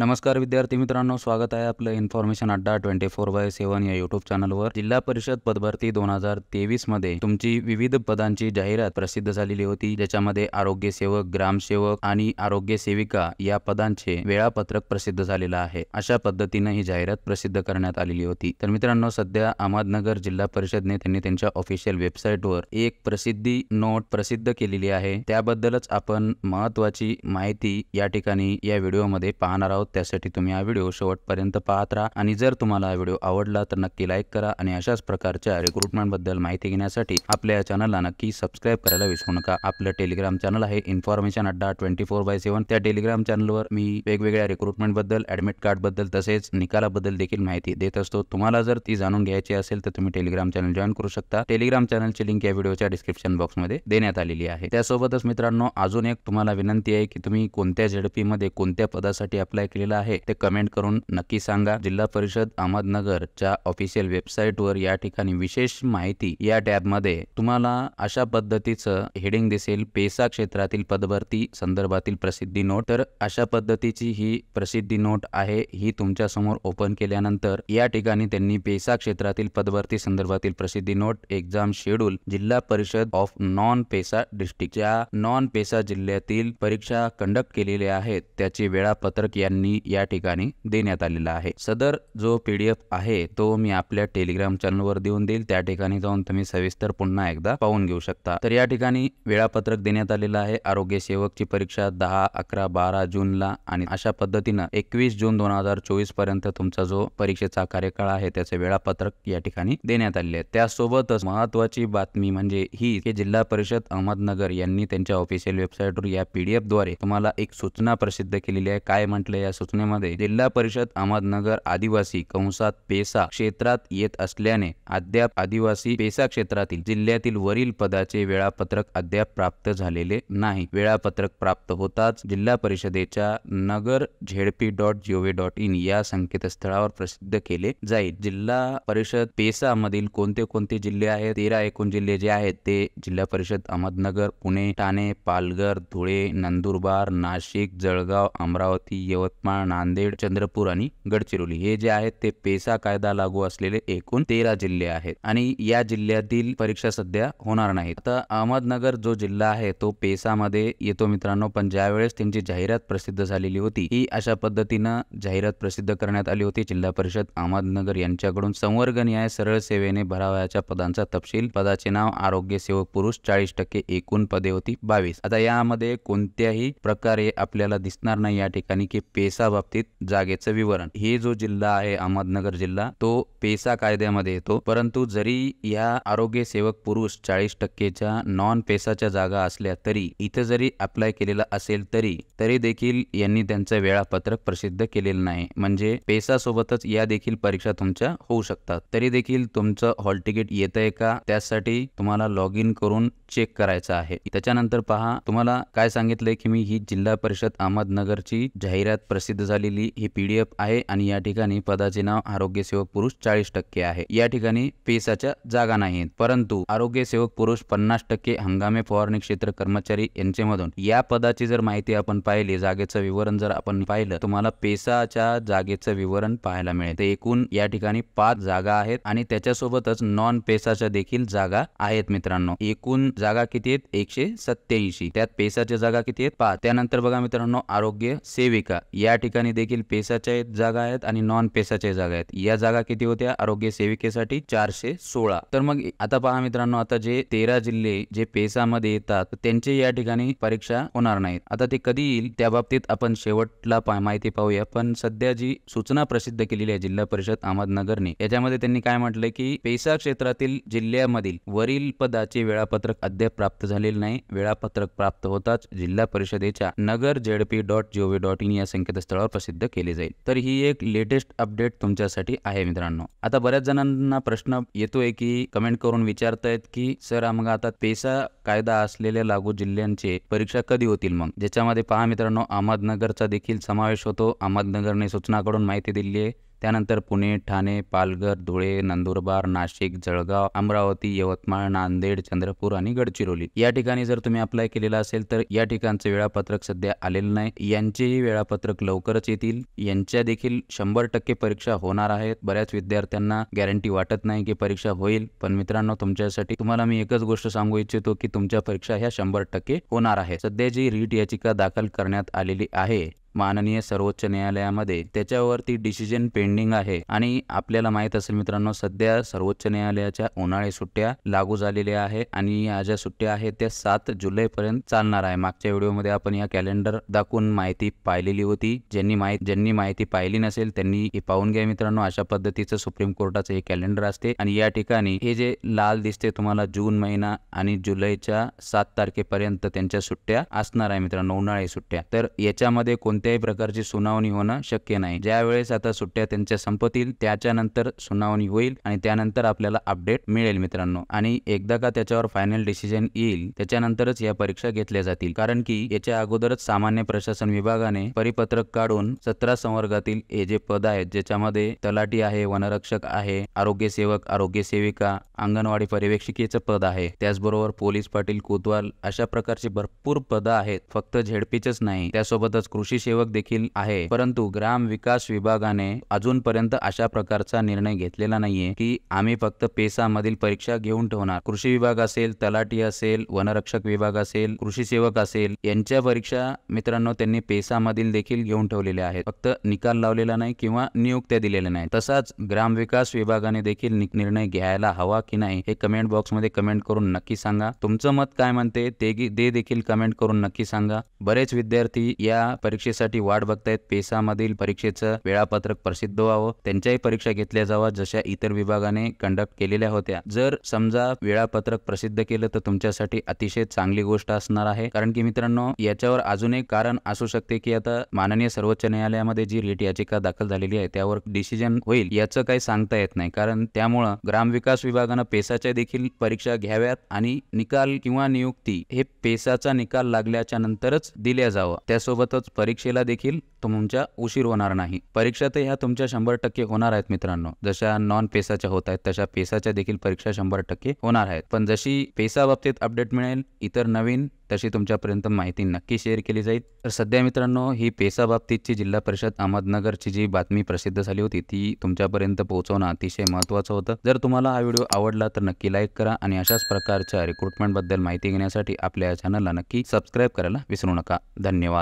नमस्कार विद्यार्थी मित्रांनो, स्वागत आहे आपलं इन्फॉर्मेशन अड्डा 24/7 या यूट्यूब चॅनलवर। जिल्हा परिषद पदभरती 2023 मध्ये तुमची विविध पदांची जाहिरात प्रसिद्ध झालेली होती, ज्याच्यामध्ये आरोग्य सेवक, ग्रामसेवक आणि आरोग्य सेविका या पदांचे वेळापत्रक प्रसिद्ध झालेलं आहे। अशा पद्धतीने ही जाहिरात प्रसिद्ध करण्यात आलेली होती। तर मित्रांनो, सध्या अहमदनगर जिल्हा परिषदने त्यांनी त्यांच्या ऑफिशियल वेबसाईटवर एक प्रसिद्धी नोट प्रसिद्ध केलेली आहे। त्याबद्दलच आपण महत्त्वाची माहिती या ठिकाणी या व्हिडिओमध्ये पाहणार आहोत। त्यासाठी तुम्ही हा व्हिडिओ शेवटपर्यंत पाहत राहा आणि जर तुम्हाला हा व्हिडिओ आवडला तर नक्की लाईक करा आणि अशाच प्रकारच्या रिक्रुटमेंट बद्दल माहिती घेण्यासाठी आपल्या या चॅनलला नक्की सबस्क्राइब करायला विसरू नका। आपलं टेलिग्राम चॅनल आहे इन्फॉर्मेशन अड्डा 24/7। त्या टेलिग्राम चॅनलवर मी वेगवेगळ्या रिक्रुटमेंट बद्दल, ऍडमिट कार्ड बद्दल तसेच निकालाबद्दल देखील माहिती देत असतो। तुम्हाला जर ती जाणून घ्यायची असेल तर तुम्ही टेलिग्राम चॅनल जॉईन करू शकता। टेलिग्राम चॅनलची लिंक या व्हिडिओच्या डिस्क्रिप्शन बॉक्समध्ये देण्यात आलेली आहे। त्यासोबतच मित्रांनो, अजून एक तुम्हाला विनंती आहे की तुम्ही कोणत्या झेडपी मध्ये कोणत्या पदासाठी अप्लाय केलेला आहे ते कमेंट करून नक्की सांगा। जिल्हा परिषद अहमदनगरच्या ऑफिशियल वेबसाईटवर या ठिकाणी विशेष माहिती या टॅब मध्ये तुम्हाला अशा पद्धतीचं हेडिंग दिसेल, पेसा क्षेत्रातील पदभरती संदर्भातील प्रसिद्धी नोट। तर अशा पद्धतीची ही प्रसिद्धी नोट आहे। ही तुमच्या समोर ओपन केल्यानंतर या ठिकाणी त्यांनी पेसा क्षेत्रातील पदभरती संदर्भातील प्रसिद्धी नोट, एक्झाम शेड्यूल, जिल्हा परिषद ऑफ नॉन पेसा डिस्ट्रिक्ट, ज्या नॉन पेसा जिल्ह्यातील परीक्षा कंडक्ट केलेल्या आहेत त्याचे वेळापत्रक यांनी या ठिकाणी देण्यात आलेला आहे। सदर जो PDF आहे तो मी आपल्या टेलिग्राम चॅनलवर देऊन देईल, त्या ठिकाणी जाऊन तुम्ही सविस्तर पुन्हा एकदा पाहून घेऊ शकता। तर या ठिकाणी वेळापत्रक देण्यात आलेलं आहे। आरोग्य सेवकची परीक्षा 10, 11, 12 जूनला आणि अशा पद्धतीने 21 जून 2024 पर्यंत तुमचा जो परीक्षेचा कार्यकाळ आहे त्याचे वेळापत्रक या ठिकाणी देण्यात आले आहे। त्यासोबतच महत्त्वाची बातमी म्हणजे ही की जिल्हा परिषद अहमदनगर यांनी त्यांच्या ऑफिशियल वेबसाईटवर या PDF द्वारे तुम्हाला एक सूचना प्रसिद्ध केलेली आहे। काय म्हटले या सूचनेमध्ये, जिल्हा परिषद अहमदनगर आदिवासी कंसात पेसा क्षेत्रात येत असल्याने अद्याप आदिवासी पेसा क्षेत्रातील जिल्ह्यातील वरील पदाचे वेळापत्रक अद्याप प्राप्त झालेले नाही। वेळापत्रक प्राप्त होताच जिल्हा परिषदेच्या nagar.zp.gov.in या संकेतस्थळावर प्रसिद्ध केले जाईल। जिल्हा परिषद पेसा मधील कोणते कोणते जिल्हे आहेत, 13 एकूण जिल्हे जे आहेत ते जिल्हा परिषद अहमदनगर, पुणे, ठाणे, पालघर, धुळे, नंदुरबार, नाशिक, जळगाव, अमरावती, यवतमाळ, नांदेड, चंद्रपूर आणि गडचिरोली हे जे आहेत ते पेसा कायदा लागू असलेले एकूण 13 जिल्हे आहेत आणि या जिल्ह्यातील परीक्षा सध्या होणार नाहीत। आता अहमदनगर जो जिल्हा आहे तो पेसा मध्ये येतो मित्रांनो, पण ज्यावेळेस त्यांची जाहिरात प्रसिद्ध झालेली होती ही अशा पद्धतीनं जाहिरात प्रसिद्ध करण्यात आली होती। जिल्हा परिषद अहमदनगर यांच्याकडून संवर्ग न्याय सरळ सेवेने भरावयाच्या पदांचा तपशील, पदाचे नाव, आरोग्य सेवक पुरुष 40%, एकूण पदे होती 22। आता यामध्ये कोणत्याही प्रकारे आपल्याला दिसणार नाही या ठिकाणी की पेसा बाबतीत जागेचं विवरण। हे जो जिल्हा आहे अहमदनगर जिल्हा तो पेसा कायद्यामध्ये येतो, परंतु जरी या आरोग्य सेवक पुरुष 40%च्या नॉन पेसाच्या जागा असल्या तरी इथे जरी अप्लाय केलेला असेल तरी देखील यांनी त्यांचं वेळापत्रक प्रसिद्ध केलेलं नाही। म्हणजे पेसा सोबतच या देखील परीक्षा तुमच्या होऊ शकतात। तरी देखील तुमचं हॉल तिकीट येतंय का त्यासाठी तुम्हाला लॉग इन करून चेक करायचं आहे। त्याच्यानंतर पहा, तुम्हाला काय सांगितलंय की मी ही जिल्हा परिषद अहमदनगरची जाहिरात प्रसिद्ध झालेली ही PDF आहे आणि या ठिकाणी पदाचे नाव आरोग्य सेवक पुरुष 40% आहे। या ठिकाणी पेसाच्या जागा नाहीत, परंतु आरोग्य सेवक पुरुष 50% हंगामी फवारणी क्षेत्र कर्मचारी यांच्यामधून या पदाची जर माहिती आपण पाहिली, जागेचं विवरण जर आपण पाहिलं, तुम्हाला पेसाच्या जागेचं विवरण पाहायला मिळेल। तर एकूण या ठिकाणी 5 जागा आहेत आणि त्याच्यासोबतच नॉन पेसाच्या देखील जागा आहेत मित्रांनो। एकूण जागा किती आहेत? 187। त्यात पेसाच्या जागा किती आहेत? 5। त्यानंतर बघा मित्रांनो, आरोग्य सेविका या ठिकाणी देखील पेसाच्या जागा आहेत आणि नॉन पेसाच्या जागा आहेत। या जागा किती होत्या आरोग्य सेविकेसाठी? 416। तर मग आता पहा मित्रांनो, आता जे 13 जिल्हे जे पेसा मध्ये येतात त्यांचे या ठिकाणी परीक्षा होणार नाहीत। आता ते कधी येईल त्या बाबतीत आपण शेवटला माहिती पाहूया, पण सध्या जी सूचना प्रसिद्ध केलेली आहे जिल्हा परिषद अहमदनगरने, याच्यामध्ये त्यांनी काय म्हटलंय की पेसा क्षेत्रातील जिल्ह्यामधील वरील पदाचे वेळापत्रक अद्याप प्राप्त झालेले नाही। वेळापत्रक प्राप्त होताच जिल्हा परिषदेच्या nagar.zp.gov.in या संकेतस्थळावर प्रसिद्ध केले जाईल। तर ही एक लेटेस्ट अपडेट तुमच्यासाठी आहे मित्रांनो। आता बऱ्याच जणांना प्रश्न येतोय की कमेंट करून विचारतायत की सर मग आता पेसा कायदा असलेल्या लागू जिल्ह्यांचे परीक्षा कधी होतील मग, ज्याच्यामध्ये पहा मित्रांनो अहमदनगरचा देखील समावेश होतो। अहमदनगरने सूचनाकडून माहिती दिली आहे त्यानंतर पुणे, ठाणे, पालघर, धुळे, नंदुरबार, नाशिक, जळगाव, अमरावती, यवतमाळ, नांदेड, चंद्रपूर आणि गडचिरोली या ठिकाणी जर तुम्ही अप्लाय केलेला असेल तर या ठिकाणचं वेळापत्रक सध्या आलेलं नाही. यांचेही वेळापत्रक लवकरच येतील. यांच्या देखील 100% परीक्षा होणार आहेत. बऱ्याच विद्यार्थ्यांना गॅरंटी वाटत नाही की परीक्षा होईल, पण मित्रांनो तुमच्यासाठी तुम्हाला मी एकच गोष्ट सांगू इच्छितो की तुमच्या परीक्षा ह्या 100% होणार आहे. सध्या जी रीट याचिका दाखल करण्यात आलेली आहे माननीय सर्वोच्च न्यायालयामध्ये, त्याच्यावरती डिसिजन पेंडिंग आहे. आणि आपल्याला माहित असेल मित्रांनो, सध्या सर्वोच्च न्यायालयाच्या उन्हाळी सुट्ट्या लागू झालेल्या आहे आणि या ज्या सुट्ट्या आहेत त्या 7 जुलैपर्यंत चालणार आहे. मागच्या व्हिडिओमध्ये आपण या कॅलेंडर दाखवून माहिती पाहिलेली होती. ज्यांनी माहिती पाहिली नसेल त्यांनी हे पाहून घ्या मित्रांनो. अशा पद्धतीचं सुप्रीम कोर्टाचं हे कॅलेंडर असते आणि या ठिकाणी हे जे लाल दिसते तुम्हाला जून महिना आणि जुलैच्या 7 तारखेपर्यंत त्यांच्या सुट्ट्या असणार आहे मित्रांनो, उन्हाळी सुट्ट्या. तर याच्यामध्ये कोणत्याही प्रकारची सुनावणी होणं शक्य नाही. ज्या वेळेस आता सुट्ट्या त्यांच्या संपतील त्याच्यानंतर सुनावणी होईल आणि त्यानंतर आपल्याला अपडेट मिळेल मित्रांनो. आणि एकदा का त्याच्यावर फायनल डिसिजन येईल त्याच्यानंतरच या परीक्षा घेतल्या जातील. कारण की याच्या अगोदरच सामान्य प्रशासन विभागाने परिपत्रक काढून 17 संवर्गातील हे जे पद आहेत ज्याच्यामध्ये तलाठी आहे, वनरक्षक आहे, आरोग्य सेवक, आरोग्य सेविका, अंगणवाडी पर्यवेक्षिकेचं पद आहे, त्याचबरोबर पोलीस पाटील, कोतवाल अशा प्रकारची भरपूर पदं आहेत. फक्त झेडपीचंच नाही, त्यासोबतच कृषी सेवक देखील आहे. परंतु ग्राम विकास विभागाने अजूनपर्यंत अशा प्रकारचा निर्णय घेतलेला नाहीये की आम्ही फक्त पेसा मधील परीक्षा घेऊन ठेवणार. कृषी विभाग असेल, तलाठी असेल, वनरक्षक विभाग असेल, कृषी सेवक असेल, यांच्या परीक्षा मित्रांनो त्यांनी पेसा मधील देखील घेऊन ठेवलेल्या आहेत. फक्त निकाल लावलेला नाही किंवा नियुक्त्या दिलेल्या नाही. तसाच ग्राम विकास विभागाने देखील निर्णय घ्यायला हवा की नाही हे कमेंट बॉक्स मध्ये कमेंट करून नक्की सांगा. तुमचं मत काय म्हणते ते देखील कमेंट करून नक्की सांगा. बरेच विद्यार्थी या परीक्षेसाठी वाट बघतायत. पेसा मधील परीक्षेचं वेळापत्रक प्रसिद्ध व्हावं, त्यांच्याही परीक्षा घेतल्या जावा जशा इतर विभागाने कंडक्ट केलेल्या होत्या. जर समजा वेळापत्रक प्रसिद्ध केलं तर तुमच्यासाठी अतिशय चांगली गोष्ट असणार आहे. कारण की मित्रांनो याच्यावर अजून एक कारण असू शकते की आता माननीय सर्वोच्च न्यायालयामध्ये जी रीट याचिका दाखल झालेली आहे त्यावर डिसिजन होईल याचं काही सांगता येत नाही. कारण त्यामुळं ग्रामविकास विभागानं पेसाच्या देखील परीक्षा घ्याव्यात आणि निकाल किंवा नियुक्ती हे पेसाचा निकाल लागल्याच्या नंतरच दिल्या जावं. त्यासोबतच परीक्षेला देखील तुमच्या उशीर होणार नाही. परीक्षा तर ह्या तुमच्या 100% होणार आहेत मित्रांनो. जशा नॉन पेसाच्या होत आहेत तशा पेसाच्या देखील परीक्षा 100% होणार आहेत. पण जशी पेसा बाबतीत अपडेट मिळेल इतर नवीन तशी तुमच्यापर्यंत माहिती नक्की शेअर केली जाईल. तर सध्या मित्रांनो ही पेसा बाबतीतची जिल्हा परिषद अहमदनगरची जी बातमी प्रसिद्ध झाली होती ती तुमच्यापर्यंत पोहोचवणं अतिशय महत्त्वाचं होतं. जर तुम्हाला हा व्हिडिओ आवडला तर नक्की लाईक करा आणि अशाच प्रकारच्या रिक्रुटमेंट बद्दल माहिती घेण्यासाठी आपल्या चॅनलला नक्की सबस्क्राईब करायला विसरू नका. धन्यवाद.